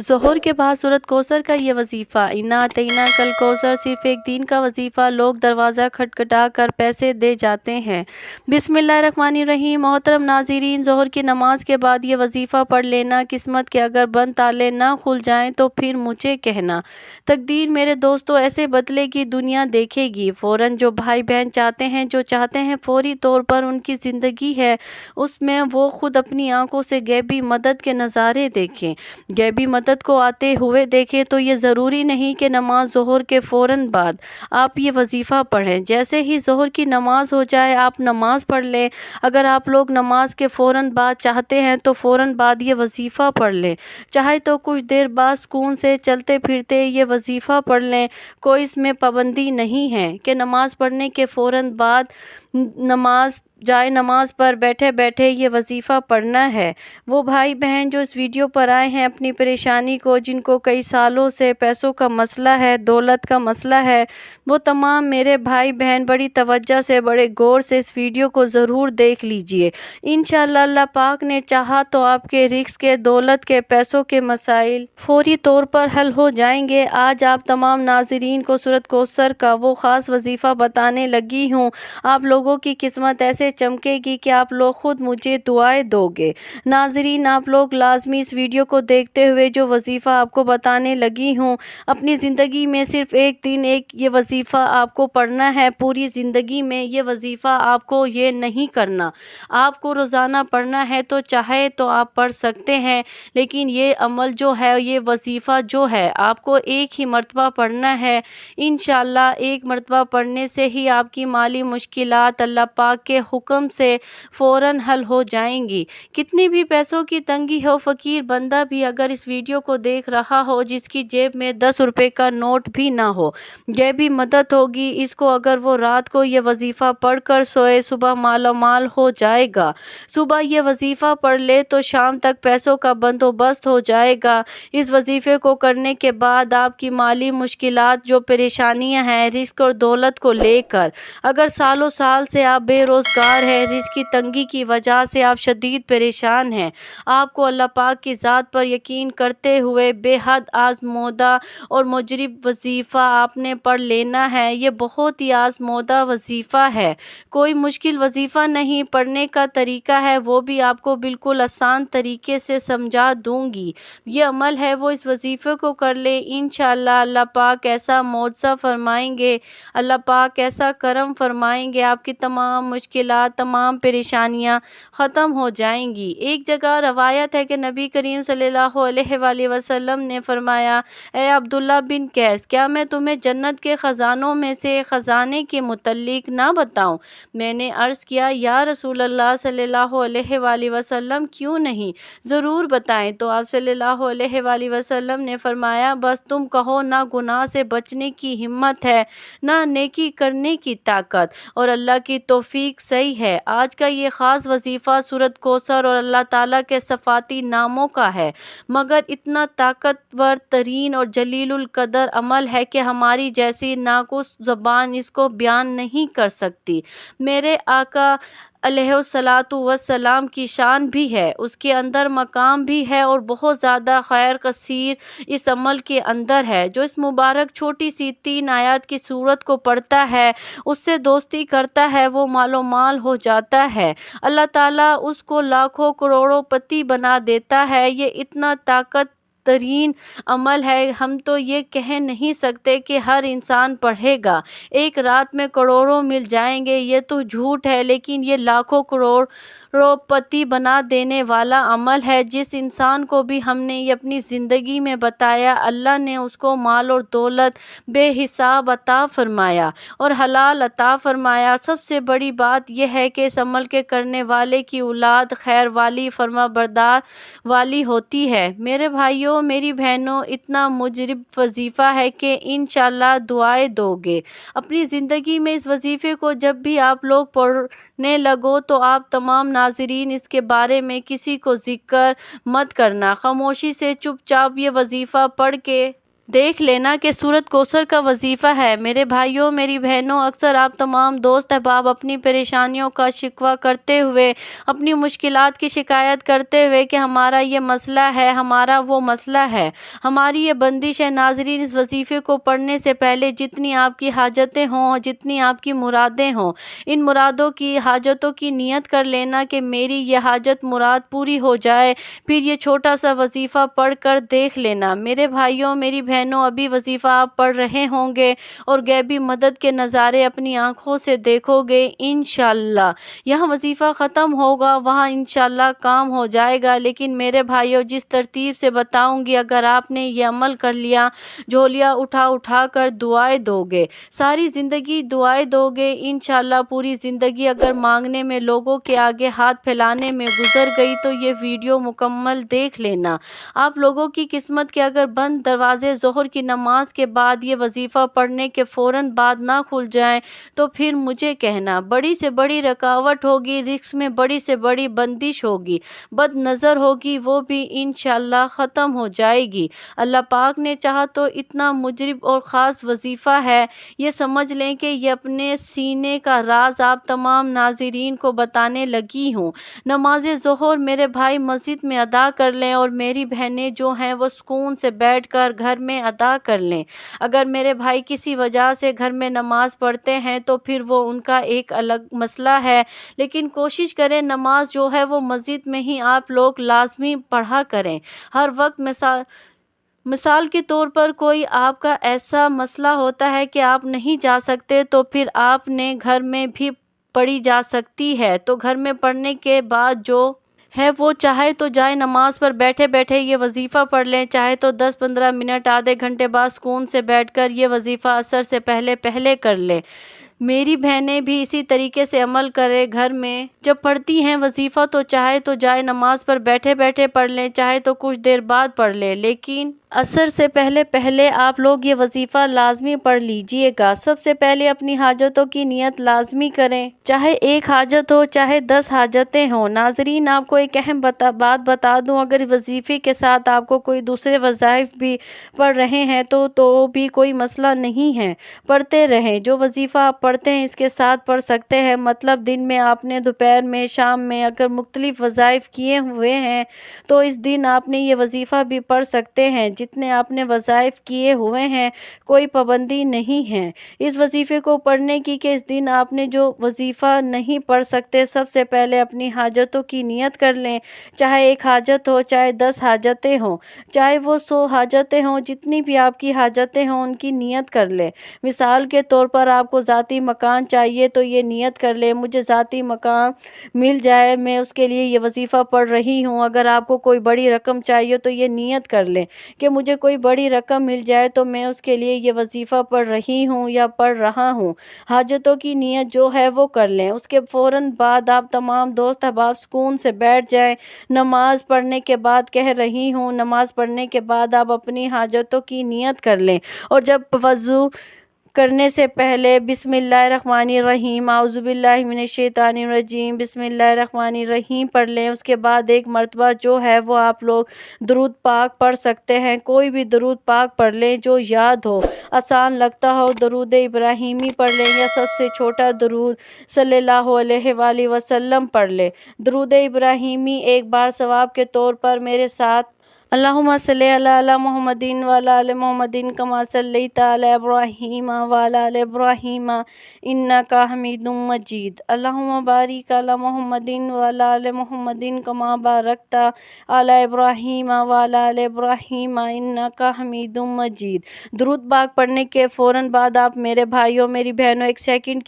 ظہر کے بعد سورۃ کوثر کا یہ وظیفہ، انا اعطیناک کل کوثر، صرف ایک دن کا وظیفہ، لوگ دروازہ کھٹکھٹا کر پیسے دے جاتے ہیں۔ بسم اللہ الرحمن الرحیم۔ محترم ناظرین، ظہر کی نماز کے بعد یہ وظیفہ پڑھ لینا، قسمت کے اگر بند تالے نہ کھل جائیں تو پھر مجھے کہنا۔ تقدیر میرے دوستو ایسے بدلے گی، دنیا دیکھے گی فوراً جو بھائی بہن چاہتے ہیں فوری طور پر ان کی زندگی ہے اس میں وہ خود اپنی آنکھوں سے غیبی مدد کے نظارے دیکھیں، غیبی مدد کو آتے ہوئے دیکھیں، تو یہ ضروری نہیں کہ نماز ظہر کے فوراً بعد آپ یہ وظیفہ پڑھیں۔ جیسے ہی ظہر کی نماز ہو جائے آپ نماز پڑھ لیں۔ اگر آپ لوگ نماز کے فوراً بعد چاہتے ہیں تو فوراً بعد یہ وظیفہ پڑھ لیں، چاہے تو کچھ دیر بعد سکون سے چلتے پھرتے یہ وظیفہ پڑھ لیں، کوئی اس میں پابندی نہیں ہے کہ نماز پڑھنے کے فوراً بعد جائے نماز پر بیٹھے بیٹھے یہ وظیفہ پڑھنا ہے۔ وہ بھائی بہن جو اس ویڈیو پر آئے ہیں اپنی پریشانی کو، جن کو کئی سالوں سے پیسوں کا مسئلہ ہے، دولت کا مسئلہ ہے، وہ تمام میرے بھائی بہن بڑی توجہ سے، بڑے غور سے اس ویڈیو کو ضرور دیکھ لیجئے۔ انشاءاللہ اللہ پاک نے چاہا تو آپ کے رزق کے، دولت کے، پیسوں کے مسائل فوری طور پر حل ہو جائیں گے۔ آج آپ تمام ناظرین کو سورۃ کوثر کا وہ خاص وظیفہ بتانے لگی ہوں، آپ لوگوں کی قسمت ایسے چمکے گی کہ آپ لوگ خود مجھے دعائیں دو گے۔ ناظرین آپ لوگ لازمی اس ویڈیو کو دیکھتے ہوئے جو وظیفہ آپ کو بتانے لگی ہوں، اپنی زندگی میں صرف ایک دن یہ وظیفہ آپ کو پڑھنا ہے، پوری زندگی میں یہ وظیفہ آپ کو یہ نہیں کرنا۔ آپ کو روزانہ پڑھنا ہے تو چاہے تو آپ پڑھ سکتے ہیں، لیکن یہ عمل جو ہے، یہ وظیفہ جو ہے آپ کو ایک ہی مرتبہ پڑھنا ہے۔ انشاءاللہ ایک مرتبہ پڑھنے سے ہی آپ کی مالی مشکلات اللہ پاک کے حکم سے فوراً حل ہو جائیں گی۔ کتنی بھی پیسوں کی تنگی ہو، فقیر بندہ بھی اگر اس ویڈیو کو دیکھ رہا ہو جس کی جیب میں 10 روپے کا نوٹ بھی نہ ہو، غیبی مدد ہوگی اس کو۔ اگر وہ رات کو یہ وظیفہ پڑھ کر سوئے، صبح مالا مال ہو جائے گا۔ صبح یہ وظیفہ پڑھ لے تو شام تک پیسوں کا بندوبست ہو جائے گا۔ اس وظیفے کو کرنے کے بعد آپ کی مالی مشکلات، جو پریشانیاں ہیں رزق اور دولت کو لے کر، اگر سالوں سال سے آپ بے روزگار ہیں، رزق کی تنگی کی وجہ سے آپ شدید پریشان ہیں، آپ کو اللہ پاک کی ذات پر یقین کرتے ہوئے بے حد آزمودہ اور مجرب وظیفہ آپ نے پڑھ لینا ہے۔ یہ بہت ہی آزمودہ وظیفہ ہے، کوئی مشکل وظیفہ نہیں۔ پڑھنے کا طریقہ ہے وہ بھی آپ کو بالکل آسان طریقے سے سمجھا دوں گی۔ یہ عمل ہے وہ اس وظیفے کو کر لیں، انشاءاللہ اللہ پاک ایسا معجزہ فرمائیں گے، اللہ پاک ایسا کرم فرمائیں گے، آپ کی تمام مشکلات، تمام پریشانیاں ختم ہو جائیں گی۔ ایک جگہ روایت ہے کہ نبی کریم صلی اللہ علیہ وآلہ وسلم نے فرمایا، اے عبداللہ بن قیس، کیا میں تمہیں جنت کے خزانوں میں سے خزانے کے متعلق نہ بتاؤں؟ میں نے عرض کیا، یا رسول اللہ صلی اللہ علیہ وآلہ وسلم کیوں نہیں، ضرور بتائیں۔ تو آپ صلی اللہ علیہ وآلہ وسلم نے فرمایا، بس تم کہو، نہ گناہ سے بچنے کی ہمت ہے، نہ نیکی کرنے کی طاقت، اور اللہ کی توفیق صحیح ہے۔ آج کا یہ خاص وظیفہ سورۃ کوثر اور اللہ تعالیٰ کے صفاتی ناموں کا ہے، مگر اتنا طاقتور ترین اور جلیل القدر عمل ہے کہ ہماری جیسی ناقص زبان اس کو بیان نہیں کر سکتی۔ میرے آقا علیہ الصلاۃ والسلام کی شان بھی ہے، اس کے اندر مقام بھی ہے، اور بہت زیادہ خیر کثیر اس عمل کے اندر ہے۔ جو اس مبارک چھوٹی سی 3 آیات کی سورت کو پڑھتا ہے، اس سے دوستی کرتا ہے، وہ مال و مال ہو جاتا ہے، اللہ تعالیٰ اس کو لاکھوں کروڑوں پتی بنا دیتا ہے۔ یہ اتنا طاقت ترین عمل ہے، ہم تو یہ کہہ نہیں سکتے کہ ہر انسان پڑھے گا ایک رات میں کروڑوں مل جائیں گے، یہ تو جھوٹ ہے، لیکن یہ لاکھوں کروڑوں پتی بنا دینے والا عمل ہے۔ جس انسان کو بھی ہم نے یہ اپنی زندگی میں بتایا، اللہ نے اس کو مال اور دولت بے حساب عطا فرمایا اور حلال عطا فرمایا۔ سب سے بڑی بات یہ ہے کہ اس عمل کے کرنے والے کی اولاد خیر والی، فرما بردار والی ہوتی ہے۔ میرے بھائیوں، میری بہنوں، اتنا مجرب وظیفہ ہے کہ انشاءاللہ دعائیں دو گے اپنی زندگی میں۔ اس وظیفے کو جب بھی آپ لوگ پڑھنے لگو تو آپ تمام ناظرین اس کے بارے میں کسی کو ذکر مت کرنا، خاموشی سے چپ چاپ یہ وظیفہ پڑھ کے دیکھ لینا کہ سورۃ کوثر کا وظیفہ ہے۔ میرے بھائیوں، میری بہنوں، اکثر آپ تمام دوست احباب اپنی پریشانیوں کا شکوہ کرتے ہوئے، اپنی مشکلات کی شکایت کرتے ہوئے کہ ہمارا یہ مسئلہ ہے، ہمارا وہ مسئلہ ہے، ہماری یہ بندش ہے۔ ناظرین، اس وظیفے کو پڑھنے سے پہلے جتنی آپ کی حاجتیں ہوں، جتنی آپ کی مرادیں ہوں، ان مرادوں کی، حاجتوں کی نیت کر لینا کہ میری یہ حاجت مراد پوری ہو جائے۔ پھر یہ چھوٹا سا وظیفہ پڑھ کر دیکھ لینا۔ میرے بھائیوں، میری بہنوں، ابھی وظیفہ آپ پڑھ رہے ہوں گے اور غیبی مدد کے نظارے اپنی آنکھوں سے دیکھو گے انشاءاللہ۔ یہاں وظیفہ ختم ہوگا، وہاں انشاءاللہ کام ہو جائے گا۔ لیکن میرے بھائیوں، جس ترتیب سے بتاؤں گی، اگر آپ نے یہ عمل کر لیا، جھولیاں اٹھا اٹھا کر دعائیں دو گے، ساری زندگی دعائیں دو گے انشاءاللہ، پوری زندگی اگر مانگنے میں، لوگوں کے آگے ہاتھ پھیلانے میں گزر گئی تو یہ ویڈیو مکمل دیکھ لینا۔ آپ لوگوں کی قسمت کے اگر بند دروازے ظہر کی نماز کے بعد یہ وظیفہ پڑھنے کے فوراً بعد نہ کھل جائیں تو پھر مجھے کہنا۔ بڑی سے بڑی رکاوٹ ہوگی، رزق میں بڑی سے بڑی بندش ہوگی، بد نظر ہوگی، وہ بھی انشاءاللہ ختم ہو جائے گی۔ اللہ پاک نے چاہا تو اتنا مجرب اور خاص وظیفہ ہے، یہ سمجھ لیں کہ یہ اپنے سینے کا راز آپ تمام ناظرین کو بتانے لگی ہوں۔ نماز ظہر میرے بھائی مسجد میں ادا کر لیں اور میری بہنیں جو ہیں وہ سکون سے بیٹھ کر گھر میں ادا کر لیں۔ اگر میرے بھائی کسی وجہ سے گھر میں نماز پڑھتے ہیں تو پھر وہ ان کا ایک الگ مسئلہ ہے، لیکن کوشش کریں نماز جو ہے وہ مسجد میں ہی آپ لوگ لازمی پڑھا کریں۔ ہر وقت مثال کے طور پر کوئی آپ کا ایسا مسئلہ ہوتا ہے کہ آپ نہیں جا سکتے تو پھر آپ نے گھر میں بھی پڑھی جا سکتی ہے، تو گھر میں پڑھنے کے بعد جو ہے وہ چاہے تو جائے نماز پر بیٹھے بیٹھے یہ وظیفہ پڑھ لیں، چاہے تو 10-15 منٹ، آدھے گھنٹے بعد سکون سے بیٹھ کر یہ وظیفہ عصر سے پہلے کر لیں۔ میری بہنیں بھی اسی طریقے سے عمل کریں، گھر میں جب پڑھتی ہیں وظیفہ تو چاہے تو جائے نماز پر بیٹھے بیٹھے پڑھ لیں، چاہے تو کچھ دیر بعد پڑھ لیں، لیکن عصر سے پہلے آپ لوگ یہ وظیفہ لازمی پڑھ لیجئے گا۔ سب سے پہلے اپنی حاجتوں کی نیت لازمی کریں، چاہے ایک حاجت ہو، چاہے 10 حاجتیں ہوں۔ ناظرین، آپ کو ایک اہم بات بتا دوں، اگر وظیفے کے ساتھ آپ کو کوئی دوسرے وظائف بھی پڑھ رہے ہیں تو بھی کوئی مسئلہ نہیں ہے، پڑھتے رہیں۔ جو وظیفہ آپ پڑھتے ہیں اس کے ساتھ پڑھ سکتے ہیں، مطلب دن میں آپ نے، دوپہر میں، شام میں اگر مختلف وظائف کیے ہوئے ہیں تو اس دن آپ نے یہ وظیفہ بھی پڑھ سکتے ہیں، جتنے آپ نے وظائف کیے ہوئے ہیں، کوئی پابندی نہیں ہے اس وظیفے کو پڑھنے کی کہ اس دن آپ نے جو وظیفہ نہیں پڑھ سکتے۔ سب سے پہلے اپنی حاجتوں کی نیت کر لیں، چاہے ایک حاجت ہو، چاہے 10 حاجتیں ہوں، چاہے وہ 100 حاجتیں ہوں، جتنی بھی آپ کی حاجتیں ہوں ان کی نیت کر لیں۔ مثال کے طور پر آپ کو ذاتی مکان چاہیے تو یہ نیت کر لیں، مجھے ذاتی مکان مل جائے، میں اس کے لیے یہ وظیفہ پڑھ رہی ہوں۔ اگر آپ کو کوئی بڑی رقم چاہیے تو یہ نیت کر لیں کہ مجھے کوئی بڑی رقم مل جائے تو میں اس کے لیے یہ وظیفہ پڑھ رہی ہوں یا پڑھ رہا ہوں۔ حاجتوں کی نیت جو ہے وہ کر لیں، اس کے فوراً بعد آپ تمام دوست احباب سکون سے بیٹھ جائیں۔ نماز پڑھنے کے بعد کہہ رہی ہوں، نماز پڑھنے کے بعد آپ اپنی حاجتوں کی نیت کر لیں، اور جب وضو کرنے سے پہلے بسم اللہ الرحمن الرحیم، اعوذ باللہ من الشیطان الرجیم، بسم اللہ الرحمن الرحیم پڑھ لیں۔ اس کے بعد ایک مرتبہ جو ہے وہ آپ لوگ درود پاک پڑھ سکتے ہیں، کوئی بھی درود پاک پڑھ لیں جو یاد ہو، آسان لگتا ہو۔ درود ابراہیمی پڑھ لیں یا سب سے چھوٹا درود صلی اللہ علیہ وآلہ وسلم پڑھ لیں۔ درود ابراہیمی ایک بار ثواب کے طور پر میرے ساتھ اللہم صلی علی محمد وعلی آل محمد کما صلیت علی ابراہیم وعلی آل ابراہیم انک حمید مجید، اللہم بارک علی محمد وعلی آل محمد کما بارکت علی ابراہیم وعلی آل ابراہیم انک حمید مجید۔ درود پاک پڑھنے کے فوراً بعد آپ میرے بھائیوں، میری بہنوں، ایک سیکنڈ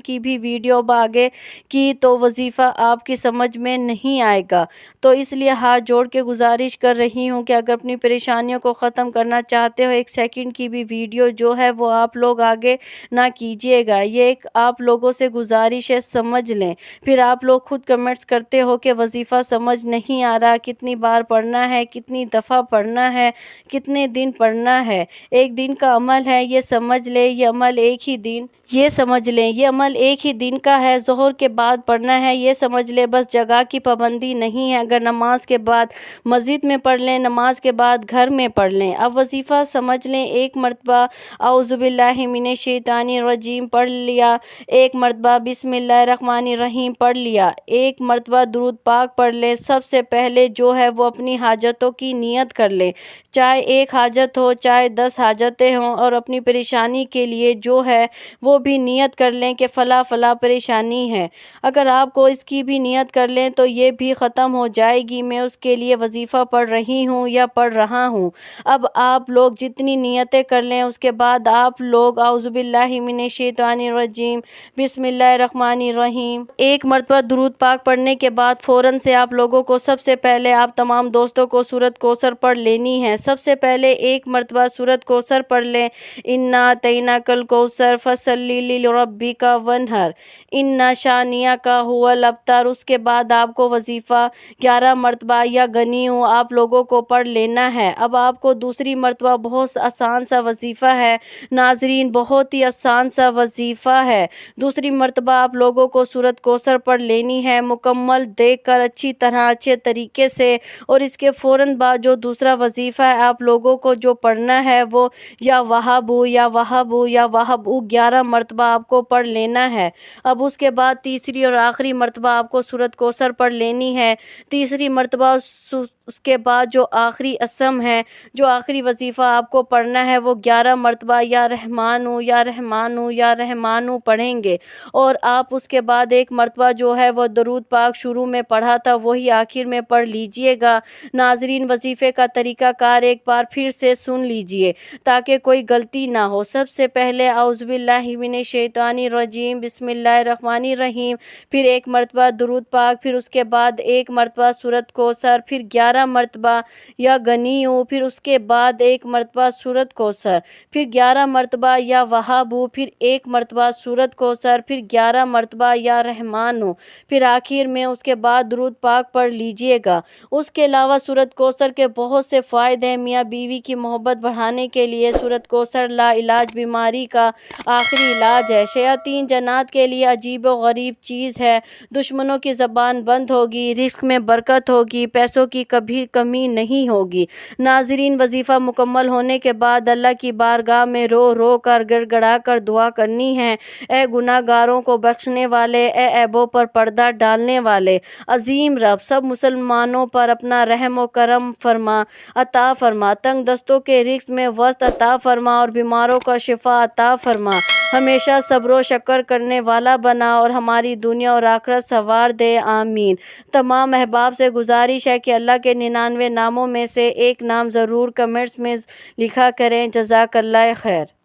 کی بھی ویڈیو آگے کی تو وظیفہ آپ کی سمجھ میں نہیں آئے گا، تو اس لیے ہاتھ جوڑ کے گزارش کر رہی ہوں کہ اگر اپنی پریشانیوں کو ختم کرنا چاہتے ہو، ایک سیکنڈ کی بھی ویڈیو جو ہے وہ آپ لوگ آگے نہ کیجیے گا، یہ ایک آپ لوگوں سے گزارش ہے، سمجھ لیں۔ پھر آپ لوگ خود کمنٹس کرتے ہو کہ وظیفہ سمجھ نہیں آ رہا، کتنی بار پڑھنا ہے، کتنی دفعہ پڑھنا ہے، کتنے دن پڑھنا ہے۔ ایک دن کا عمل ہے، یہ سمجھ لیں، یہ عمل ایک ہی دن، یہ سمجھ لیں یہ عمل ایک ہی دن کا ہے، ظہر کے بعد پڑھنا ہے، یہ سمجھ لیں۔ بس جگہ کی پابندی نہیں ہے، اگر نماز کے بعد مسجد میں میں پڑھ لیں، نماز کے بعد گھر میں پڑھ لیں۔ اب وظیفہ سمجھ لیں، ایک مرتبہ اعوذ باللہ من الشیطان الرجیم پڑھ لیا، ایک مرتبہ بسم اللہ الرحمن الرحیم پڑھ لیا، ایک مرتبہ درود پاک پڑھ لیں۔ سب سے پہلے جو ہے وہ اپنی حاجتوں کی نیت کر لیں، چاہے ایک حاجت ہو چاہے 10 حاجتیں ہوں، اور اپنی پریشانی کے لیے جو ہے وہ بھی نیت کر لیں کہ فلاں فلاں پریشانی ہے۔ اگر آپ کو اس کی بھی نیت کر لیں تو یہ بھی ختم ہو جائے گی، میں اس کے لیے وظیفہ پڑھ رہی ہوں یا پڑھ رہا ہوں۔ اب آپ لوگ جتنی نیتیں کر لیں، اس کے بعد آپ لوگ اعوذ باللہ من الشیطان الرجیم بسم اللہ الرحمن الرحیم ایک مرتبہ درود پاک پڑھنے کے بعد فوراً سے آپ لوگوں کو سب سے پہلے آپ تمام دوستوں کو سورۃ کوثر پڑھ لینی ہے۔ سب سے پہلے ایک مرتبہ سورۃ کوثر پڑھ لیں، انا اعطیناک الکوثر فصلی لربک وانحر ان شانئک ھو الابتر۔ اس کے بعد آپ کو وظیفہ 11 مرتبہ یا غنی ہوں آپ لوگوں کو پڑھ لینا ہے۔ اب آپ کو دوسری مرتبہ بہت آسان سا وظیفہ ہے ناظرین، بہت ہی آسان سا وظیفہ ہے۔ دوسری مرتبہ آپ لوگوں کو سورۃ کوثر پڑھ لینی ہے، مکمل دیکھ کر اچھی طرح اچھے طریقے سے، اور اس کے فوراً بعد جو دوسرا وظیفہ ہے آپ لوگوں کو جو پڑھنا ہے وہ یا وہب یا وہب یا وہب 11 مرتبہ آپ کو پڑھ لینا ہے۔ اب اس کے بعد تیسری اور آخری مرتبہ آپ کو سورۃ کوثر پڑھ لینی ہے۔ تیسری مرتبہ اس کے بعد جو آخری اسم ہے، جو آخری وظیفہ آپ کو پڑھنا ہے وہ 11 مرتبہ یا رحمانو یا رحمانو یا رحمانو پڑھیں گے، اور آپ اس کے بعد ایک مرتبہ جو ہے وہ درود پاک شروع میں پڑھا تھا وہی آخر میں پڑھ لیجئے گا۔ ناظرین، وظیفے کا طریقہ کار ایک بار پھر سے سن لیجئے تاکہ کوئی غلطی نہ ہو۔ سب سے پہلے اعوذ باللہ من الشیطان الرجیم بسم اللہ الرحمن الرحیم، پھر ایک مرتبہ درود پاک، پھر اس کے بعد ایک مرتبہ سورۃ کوثر، پھر 11 مرتبہ یا غنی ہوں، پھر اس کے بعد ایک مرتبہ سورۃ کوثر، پھر 11 مرتبہ یا وہاب ہوں، پھر ایک مرتبہ سورۃ کوثر، پھر 11 مرتبہ یا رحمان ہوں، پھر آخر میں اس کے بعد درود پاک پڑھ لیجئے گا۔ اس کے علاوہ سورۃ کوثر کے بہت سے فائدے ہیں۔ میاں بیوی کی محبت بڑھانے کے لیے سورۃ کوثر لا علاج بیماری کا آخری علاج ہے، شیاطین جنات کے لیے عجیب و غریب چیز ہے، دشمنوں کی زبان بند ہوگی، رزق میں برکت ہوگی، پیسوں کی کبھی کمی نہیں ہوگی۔ ناظرین، وظیفہ مکمل ہونے کے بعد اللہ کی بارگاہ میں رو رو کر گڑ گڑا کر دعا کرنی ہے، اے گناہ گاروں کو بخشنے والے، اے عیبوں پر پردہ ڈالنے والے عظیم رب، سب مسلمانوں پر اپنا رحم و کرم عطا فرما، تنگ دستوں کے رزق میں وسعت عطا فرما اور بیماروں کا شفا عطا فرما، ہمیشہ صبر و شکر کرنے والا بنا اور ہماری دنیا اور آخرت سنوار دے، آمین۔ تمام احباب سے گزارش ہے کہ اللہ کے 99 ناموں میں سے ایک نام ضرور کمنٹس میں لکھا کریں۔ جزاک اللہ خیر۔